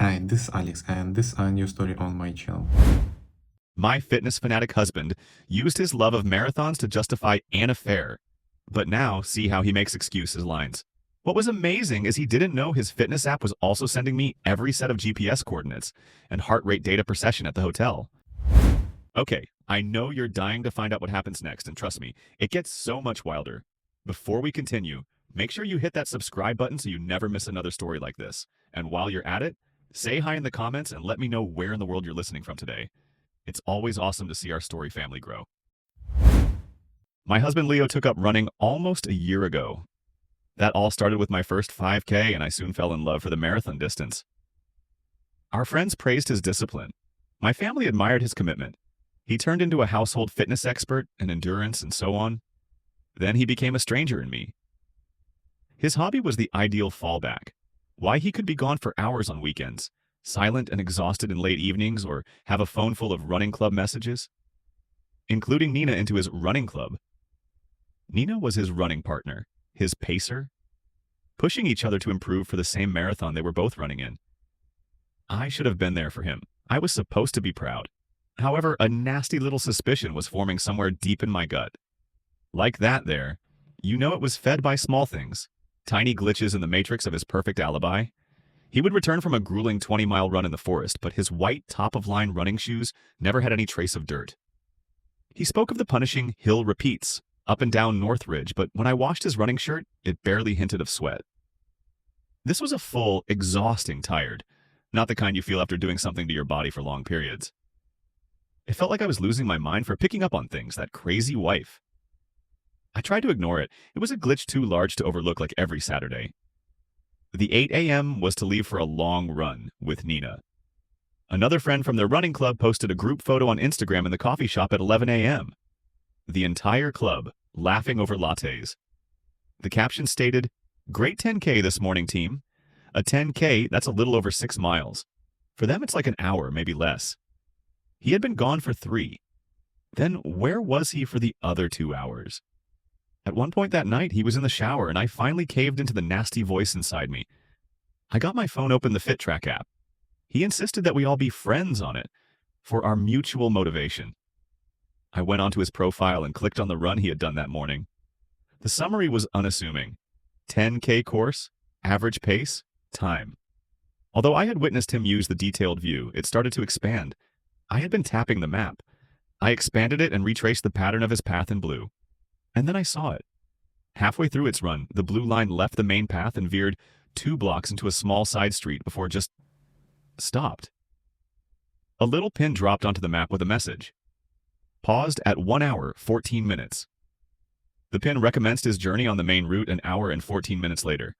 Hi, this is Alex, and this is a new story on my channel. My fitness fanatic husband used his love of marathons to justify an affair. But now, see how he makes excuses lines. What was amazing is he didn't know his fitness app was also sending me every set of GPS coordinates and heart rate data per session at the hotel. Okay, I know you're dying to find out what happens next, and trust me, it gets so much wilder. Before we continue, make sure you hit that subscribe button so you never miss another story like this. And while you're at it, say hi in the comments and let me know where in the world you're listening from today. It's always awesome to see our story family grow. My husband Leo took up running almost a year ago. That all started with my first 5K, and I soon fell in love for the marathon distance. Our friends praised his discipline. My family admired his commitment. He turned into a household fitness expert and endurance and so on. Then he became a stranger in me. His hobby was the ideal fallback. Why he could be gone for hours on weekends, silent and exhausted in late evenings, or have a phone full of running club messages. Including Nina into his running club. Nina was his running partner, his pacer, pushing each other to improve for the same marathon they were both running in. I should have been there for him. I was supposed to be proud. However, a nasty little suspicion was forming somewhere deep in my gut. Like that there, you know it was fed by small things, tiny glitches in the matrix of his perfect alibi. He would return from a grueling 20-mile run in the forest, but his white top-of-line running shoes never had any trace of dirt. He spoke of the punishing hill repeats, up and down North Ridge, but when I washed his running shirt, it barely hinted of sweat. This was a full, exhausting tired, not the kind you feel after doing something to your body for long periods. It felt like I was losing my mind for picking up on things, that crazy wife. I tried to ignore it. It was a glitch too large to overlook like every Saturday. The 8 a.m. was to leave for a long run with Nina. Another friend from their running club posted a group photo on Instagram in the coffee shop at 11 a.m. The entire club laughing over lattes. The caption stated, "Great 10K this morning, team." A 10K, that's a little over 6 miles. For them, it's like an hour, maybe less. He had been gone for 3. Then where was he for the other 2 hours? At one point that night, he was in the shower, and I finally caved into the nasty voice inside me. I got my phone open, the FitTrack app. He insisted that we all be friends on it, for our mutual motivation. I went onto his profile and clicked on the run he had done that morning. The summary was unassuming. 10K course, average pace, time. Although I had witnessed him use the detailed view, it started to expand. I had been tapping the map. I expanded it and retraced the pattern of his path in blue. And then I saw it. Halfway through its run, the blue line left the main path and veered 2 blocks into a small side street before just stopped. A little pin dropped onto the map with a message. Paused at 1 hour, 14 minutes. The pin recommenced his journey on the main route an hour and 14 minutes later.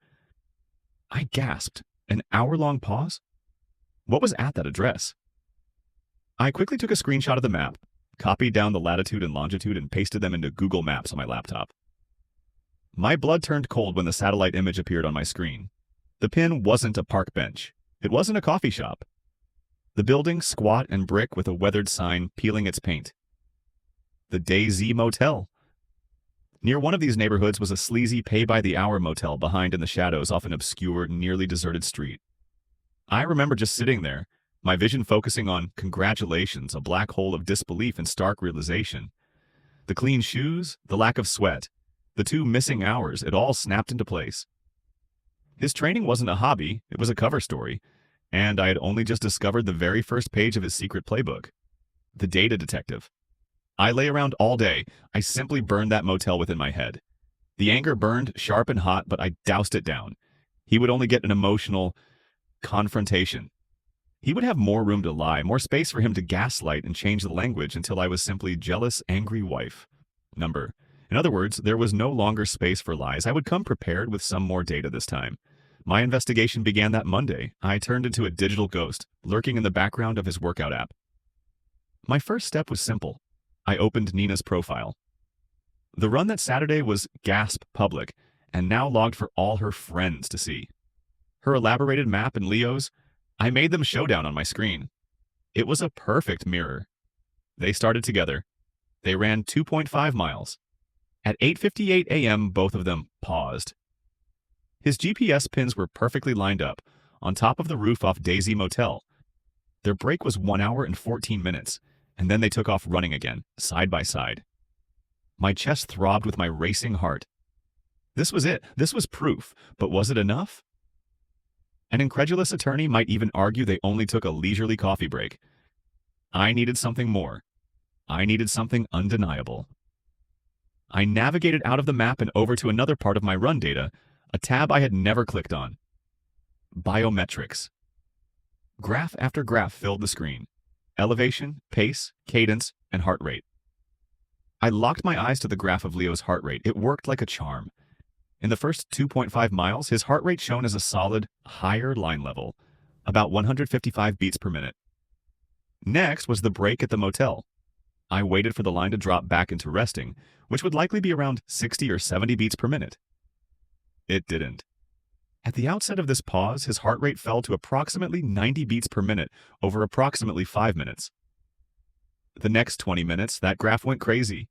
I gasped. An hour-long pause? What was at that address? I quickly took a screenshot of the map, copied down the latitude and longitude, and pasted them into Google Maps on my laptop. My blood turned cold when the satellite image appeared on my screen. The pin wasn't a park bench. It wasn't a coffee shop. The building, squat and brick with a weathered sign peeling its paint. The Daisy Motel. Near one of these neighborhoods was a sleazy pay-by-the-hour motel behind in the shadows off an obscure, nearly deserted street. I remember just sitting there, my vision focusing on congratulations, a black hole of disbelief and stark realization. The clean shoes, the lack of sweat, the 2 missing hours, it all snapped into place. His training wasn't a hobby, it was a cover story, and I had only just discovered the very first page of his secret playbook. The Data Detective. I lay around all day. I simply burned that motel within my head. The anger burned sharp and hot, but I doused it down. He would only get an emotional confrontation. He would have more room to lie, more space for him to gaslight and change the language until I was simply jealous, angry wife. Number. In other words, there was no longer space for lies. I would come prepared with some more data this time. My investigation began that Monday. I turned into a digital ghost, lurking in the background of his workout app. My first step was simple. I opened Nina's profile. The run that Saturday was gasp public, and now logged for all her friends to see. Her elaborated map and Leo's, I made them showdown on my screen. It was a perfect mirror. They started together. They ran 2.5 miles. At 8:58 a.m., both of them paused. His GPS pins were perfectly lined up, on top of the roof off Daisy Motel. Their break was 1 hour and 14 minutes, and then they took off running again, side by side. My chest throbbed with my racing heart. This was it. This was proof. But was it enough? An incredulous attorney might even argue they only took a leisurely coffee break. I needed something more. I needed something undeniable. I navigated out of the map and over to another part of my run data, a tab I had never clicked on. Biometrics. Graph after graph filled the screen. Elevation, pace, cadence, and heart rate. I locked my eyes to the graph of Leo's heart rate. It worked like a charm. In the first 2.5 miles, his heart rate shone as a solid, higher line level, about 155 beats per minute. Next was the break at the motel. I waited for the line to drop back into resting, which would likely be around 60 or 70 beats per minute. It didn't. At the outset of this pause, his heart rate fell to approximately 90 beats per minute over approximately 5 minutes. The next 20 minutes, that graph went crazy.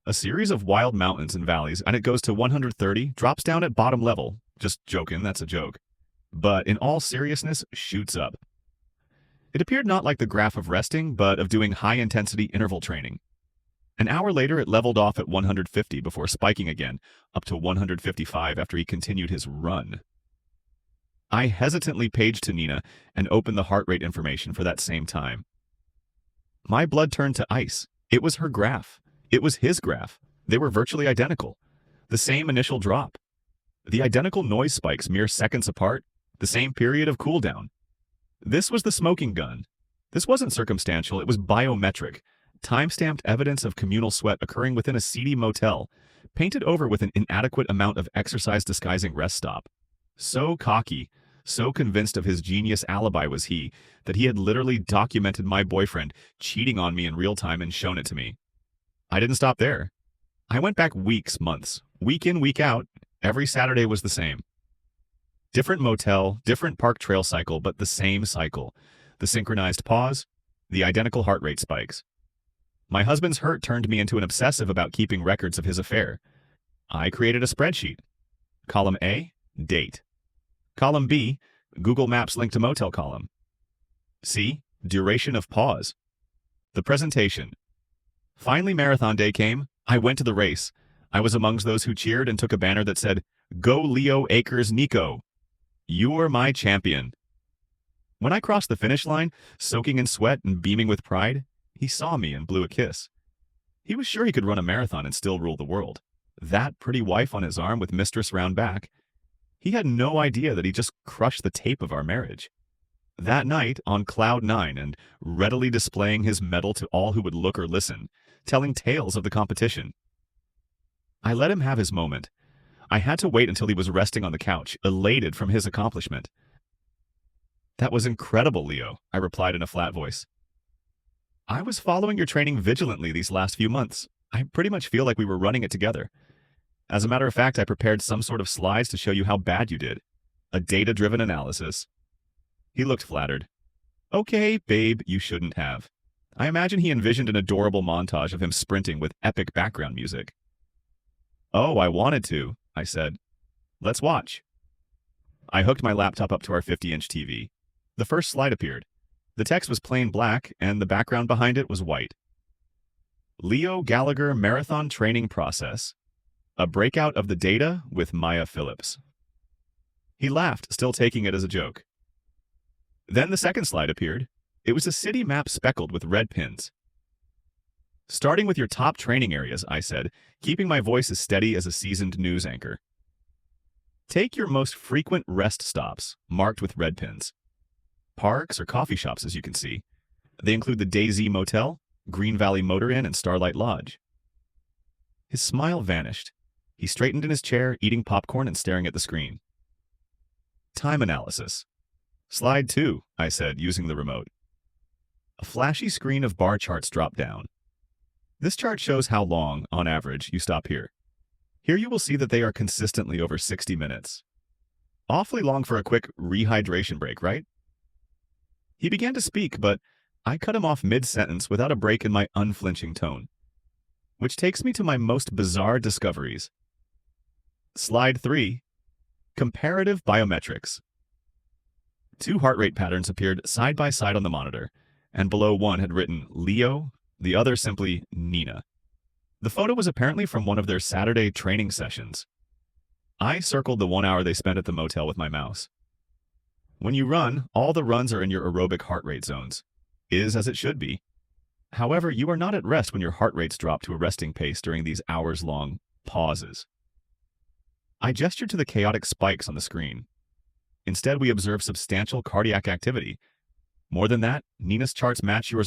A series of wild mountains and valleys, and it goes to 130, drops down at bottom level. Just joking, that's a joke. But in all seriousness, shoots up. It appeared not like the graph of resting, but of doing high-intensity interval training. An hour later, it leveled off at 150 before spiking again, up to 155 after he continued his run. I hesitantly paged to Nina and opened the heart rate information for that same time. My blood turned to ice. It was her graph. It was his graph. They were virtually identical. The same initial drop. The identical noise spikes mere seconds apart. The same period of cooldown. This was the smoking gun. This wasn't circumstantial, it was biometric. Time-stamped evidence of communal sweat occurring within a seedy motel, painted over with an inadequate amount of exercise disguising rest stop. So cocky, so convinced of his genius alibi was he, that he had literally documented my boyfriend cheating on me in real time and shown it to me. I didn't stop there. I went back weeks, months, week in, week out. Every Saturday was the same. Different motel, different park trail cycle, but the same cycle. The synchronized pause, the identical heart rate spikes. My husband's hurt turned me into an obsessive about keeping records of his affair. I created a spreadsheet. Column A, date. Column B, Google Maps link to motel column. C, duration of pause. The presentation. Finally, marathon day came. I went to the race. I was amongst those who cheered and took a banner that said, "Go Leo Akers Nico. You're my champion." When I crossed the finish line, soaking in sweat and beaming with pride, he saw me and blew a kiss. He was sure he could run a marathon and still rule the world. That pretty wife on his arm with mistress round back. He had no idea that he just crushed the tape of our marriage. That night, on cloud 9 and readily displaying his medal to all who would look or listen, telling tales of the competition. I let him have his moment. I had to wait until he was resting on the couch, elated from his accomplishment. "That was incredible, Leo," I replied in a flat voice. "I was following your training vigilantly these last few months. I pretty much feel like we were running it together. As a matter of fact, I prepared some sort of slides to show you how bad you did. A data-driven analysis." He looked flattered. "Okay, babe, you shouldn't have." I imagine he envisioned an adorable montage of him sprinting with epic background music. "Oh, I wanted to," I said. "Let's watch." I hooked my laptop up to our 50-inch TV. The first slide appeared. The text was plain black, and the background behind it was white. Leo Gallagher Marathon Training Process. A breakout of the data with Maya Phillips. He laughed, still taking it as a joke. Then the second slide appeared. It was a city map speckled with red pins. "Starting with your top training areas," I said, keeping my voice as steady as a seasoned news anchor. "Take your most frequent rest stops, marked with red pins. Parks or coffee shops, as you can see. They include the Daisy Motel, Green Valley Motor Inn, and Starlight Lodge." His smile vanished. He straightened in his chair, eating popcorn and staring at the screen. "Time analysis. Slide 2, I said, using the remote. A flashy screen of bar charts dropped down. This chart shows how long, on average, you stop here. Here you will see that they are consistently over 60 minutes. Awfully long for a quick rehydration break, right? He began to speak, but I cut him off mid-sentence without a break in my unflinching tone. Which takes me to my most bizarre discoveries. Slide 3. Comparative biometrics. Two heart rate patterns appeared side by side on the monitor, and below one had written Leo, the other simply Nina. The photo was apparently from one of their Saturday training sessions. I circled the 1 hour they spent at the motel with my mouse. When you run, all the runs are in your aerobic heart rate zones. Is as it should be. However, you are not at rest when your heart rates drop to a resting pace during these hours-long pauses. I gestured to the chaotic spikes on the screen. Instead, we observe substantial cardiac activity. More than that, Nina's charts match yours